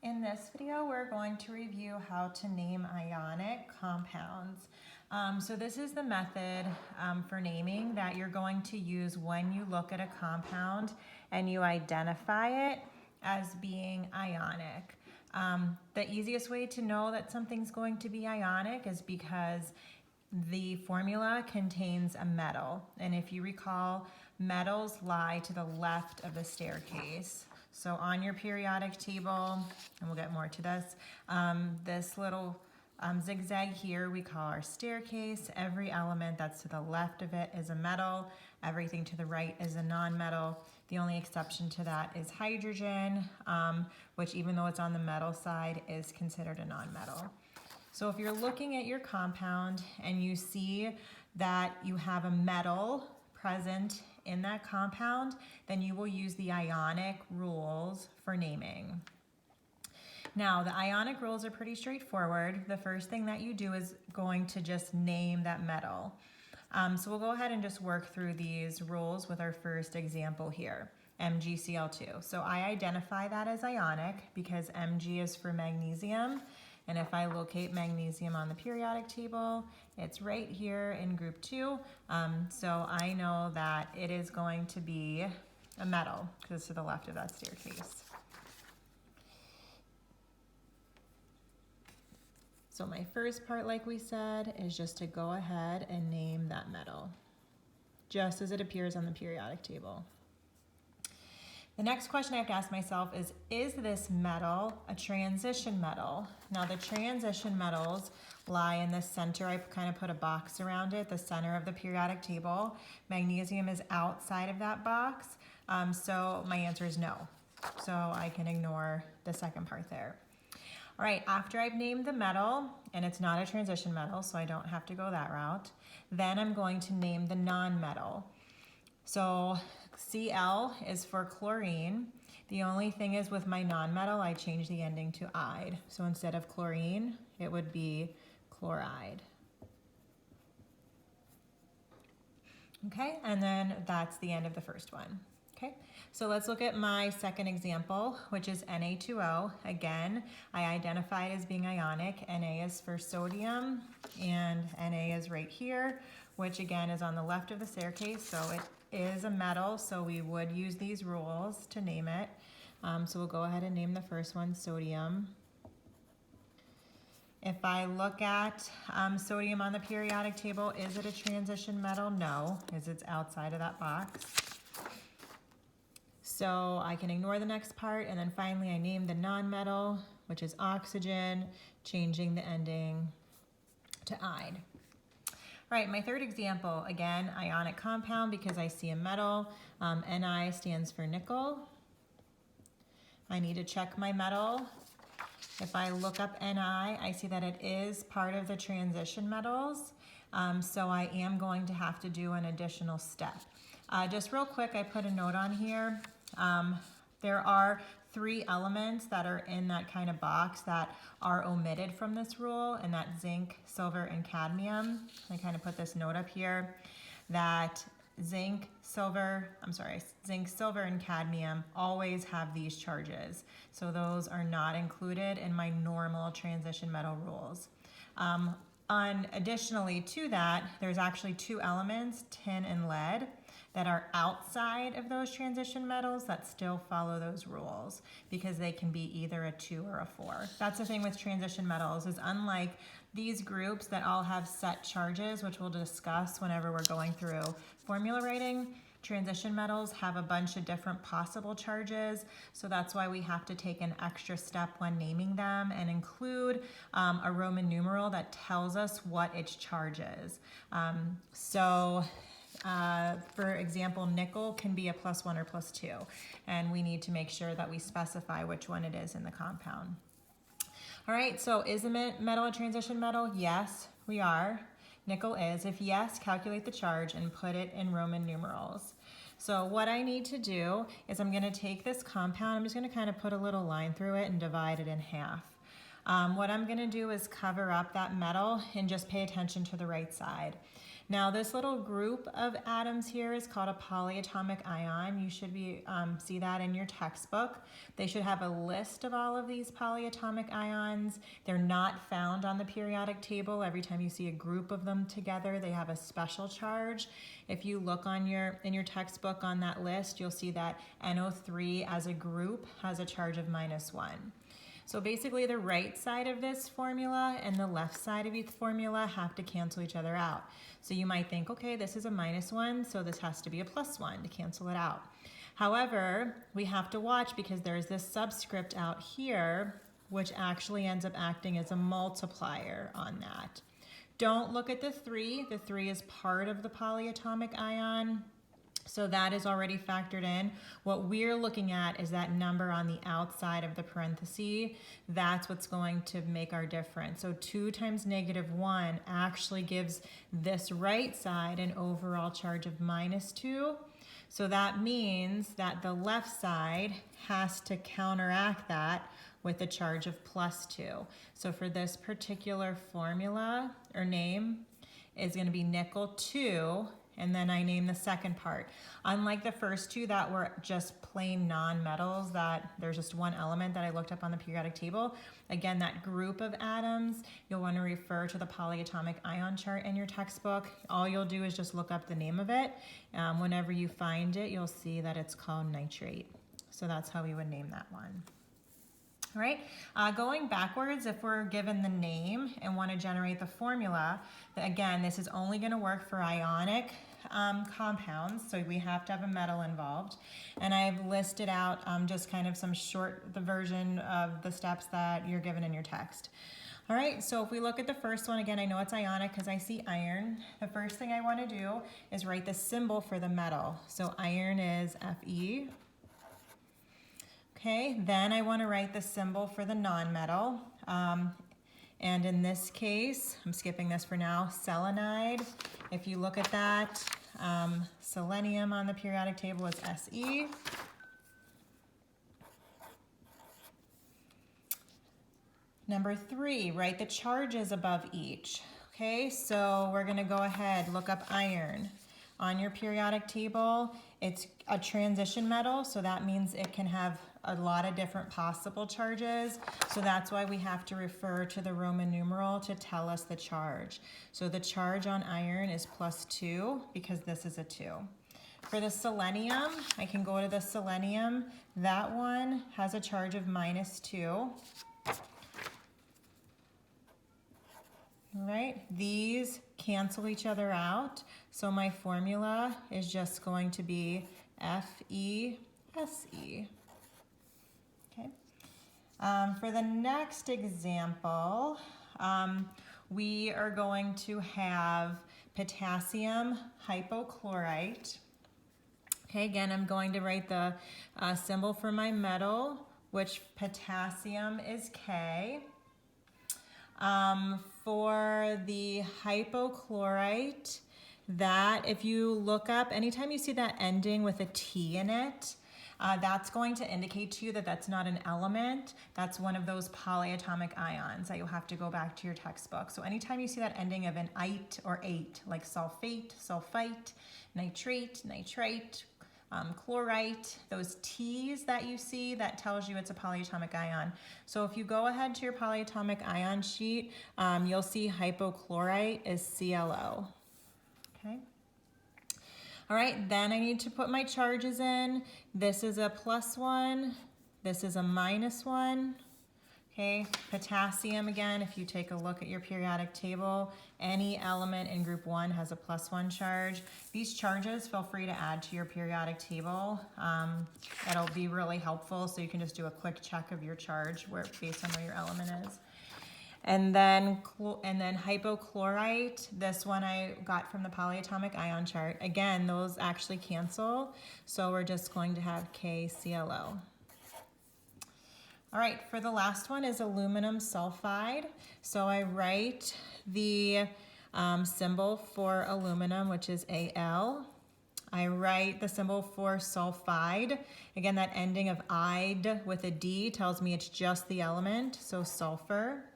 In this video, we're going to review how to name ionic compounds. So this is the method for naming that you're going to use when you look at a compound and you identify it as being ionic. The easiest way to know that something's going to be ionic is because the formula contains a metal. And if you recall, metals lie to the left of the staircase. So on your periodic table, and we'll get more to this, this little zigzag here we call our staircase. Every element that's to the left of it is a metal. Everything to the right is a non-metal. The only exception to that is hydrogen, which even though it's on the metal side is considered a non-metal. So if you're looking at your compound and you see that you have a metal present in that compound, then you will use the ionic rules for naming. Now, the ionic rules are pretty straightforward. The first thing that you do is going to just name that metal. So we'll go ahead and just work through these rules with our first example here, MgCl2. So I identify that as ionic because Mg is for magnesium. And if I locate magnesium on the periodic table, it's right here in group 2. So I know that it is going to be a metal because it's to the left of that staircase. So my first part, like we said, is just to go ahead and name that metal, just as it appears on the periodic table. The next question I have to ask myself is this metal a transition metal? Now the transition metals lie in the center. I kind of put a box around it, the center of the periodic table. Magnesium is outside of that box, so my answer is no. So I can ignore the second part there. All right, after I've named the metal, and it's not a transition metal, so I don't have to go that route, then I'm going to name the non-metal. So Cl is for chlorine. The only thing is with my nonmetal, I change the ending to "ide." So instead of chlorine, it would be chloride. Okay, and then that's the end of the first one. Okay, so let's look at my second example, which is Na2O. Again, I identify it as being ionic. Na is for sodium, and Na is right here, which again is on the left of the staircase, so it is a metal, so we would use these rules to name it. So we'll go ahead and name the first one sodium. If I look at sodium on the periodic table, is it a transition metal? No, because it's outside of that box. So I can ignore the next part, and then finally I name the non-metal, which is oxygen, changing the ending to "ide." All right, my third example, again, ionic compound because I see a metal. Ni stands for nickel. I need to check my metal. If I look up Ni, I see that it is part of the transition metals. So I am going to have to do an additional step. Just real quick, I put a note on here. There are 3 elements that are in that kind of box that are omitted from this rule, and that's zinc, silver, and cadmium. I kind of put this note up here that zinc, silver, and cadmium always have these charges. So those are not included in my normal transition metal rules. Additionally to that, there's actually 2 elements, tin and lead, that are outside of those transition metals that still follow those rules because they can be either a 2 or a 4. That's the thing with transition metals, is unlike these groups that all have set charges, which we'll discuss whenever we're going through formula writing, transition metals have a bunch of different possible charges, so that's why we have to take an extra step when naming them and include a Roman numeral that tells us what its charge is. For example, nickel can be a +1 or +2, and we need to make sure that we specify which one it is in the compound. All right, so is the metal a transition metal? Yes, we are. Nickel is. If yes, calculate the charge and put it in Roman numerals. So what I need to do is I'm going to take this compound, I'm just going to kind of put a little line through it and divide it in half. What I'm going to do is cover up that metal and just pay attention to the right side. Now this little group of atoms here is called a polyatomic ion. You should see that in your textbook. They should have a list of all of these polyatomic ions. They're not found on the periodic table. Every time you see a group of them together, they have a special charge. If you look in your textbook on that list, you'll see that NO3 as a group has a charge of -1. So basically the right side of this formula and the left side of each formula have to cancel each other out. So you might think, okay, this is a -1, so this has to be a +1 to cancel it out. However, we have to watch because there's this subscript out here which actually ends up acting as a multiplier on that. Don't look at the 3. The 3 is part of the polyatomic ion. So that is already factored in. What we're looking at is that number on the outside of the parenthesis. That's what's going to make our difference. So 2 times -1 actually gives this right side an overall charge of -2. So that means that the left side has to counteract that with a charge of +2. So for this particular formula or name is going to be nickel 2. And then I name the second part. Unlike the first two that were just plain non-metals, that there's just one element that I looked up on the periodic table. Again, that group of atoms, you'll want to refer to the polyatomic ion chart in your textbook. All you'll do is just look up the name of it. Whenever you find it, you'll see that it's called nitrate. So that's how we would name that one. All right, going backwards, if we're given the name and want to generate the formula, again, this is only going to work for ionic compounds, so we have to have a metal involved. And I've listed out just kind of the version of the steps that you're given in your text. All right, so if we look at the first one, again, I know it's ionic because I see iron. The first thing I want to do is write the symbol for the metal. So iron is Fe. Okay, then I want to write the symbol for the nonmetal. And in this case, I'm skipping this for now, selenide. If you look at that, selenium on the periodic table is Se. Number 3, write the charges above each. Okay, so we're going to go ahead, look up iron. On your periodic table, it's a transition metal, so that means it can have a lot of different possible charges. So that's why we have to refer to the Roman numeral to tell us the charge. So the charge on iron is +2 because this is a 2. For the selenium, I can go to the selenium. That one has a charge of -2. All right, these cancel each other out. So my formula is just going to be FeSe. Okay. For the next example, we are going to have potassium hypochlorite. Okay, again, I'm going to write the symbol for my metal, which potassium is K. For the hypochlorite, that if you look up, anytime you see that ending with a T in it, that's going to indicate to you that that's not an element. That's one of those polyatomic ions that you'll have to go back to your textbook. So anytime you see that ending of an ite or ate, like sulfate, sulfite, nitrate, nitrite, chlorite, those T's that you see, that tells you it's a polyatomic ion. So if you go ahead to your polyatomic ion sheet, you'll see hypochlorite is ClO. Okay. All right, then I need to put my charges in. This is a +1, this is a -1. Okay, potassium, again, if you take a look at your periodic table, any element in group 1 has a +1 charge. These charges, feel free to add to your periodic table. It'll be really helpful, so you can just do a quick check of your charge based on where your element is. And then hypochlorite, this one I got from the polyatomic ion chart. Again, those actually cancel, so we're just going to have KClO. All right, for the last one is aluminum sulfide. So I write the symbol for aluminum, which is Al. I write the symbol for sulfide. Again, that ending of "ide" with a D tells me it's just the element, so sulfur.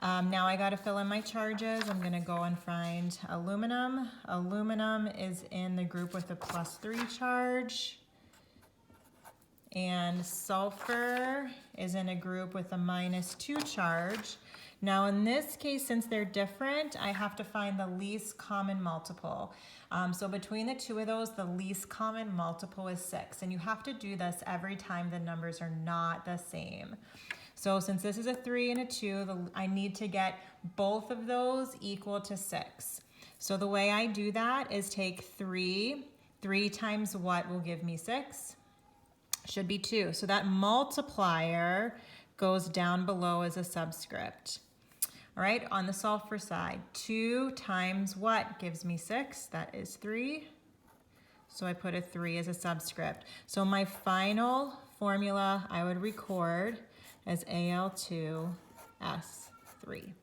Now I got to fill in my charges. I'm going to go and find aluminum. Aluminum is in the group with a +3 charge. And sulfur is in a group with a -2 charge. Now in this case, since they're different, I have to find the least common multiple. So between the two of those, the least common multiple is 6. And you have to do this every time the numbers are not the same. So since this is a 3 and a 2, I need to get both of those equal to 6. So the way I do that is take 3. 3 times what will give me 6? Should be 2. So that multiplier goes down below as a subscript. All right, on the sulfur side, 2 times what gives me 6? That is 3. So I put a 3 as a subscript. So my final formula I would record as Al2S3.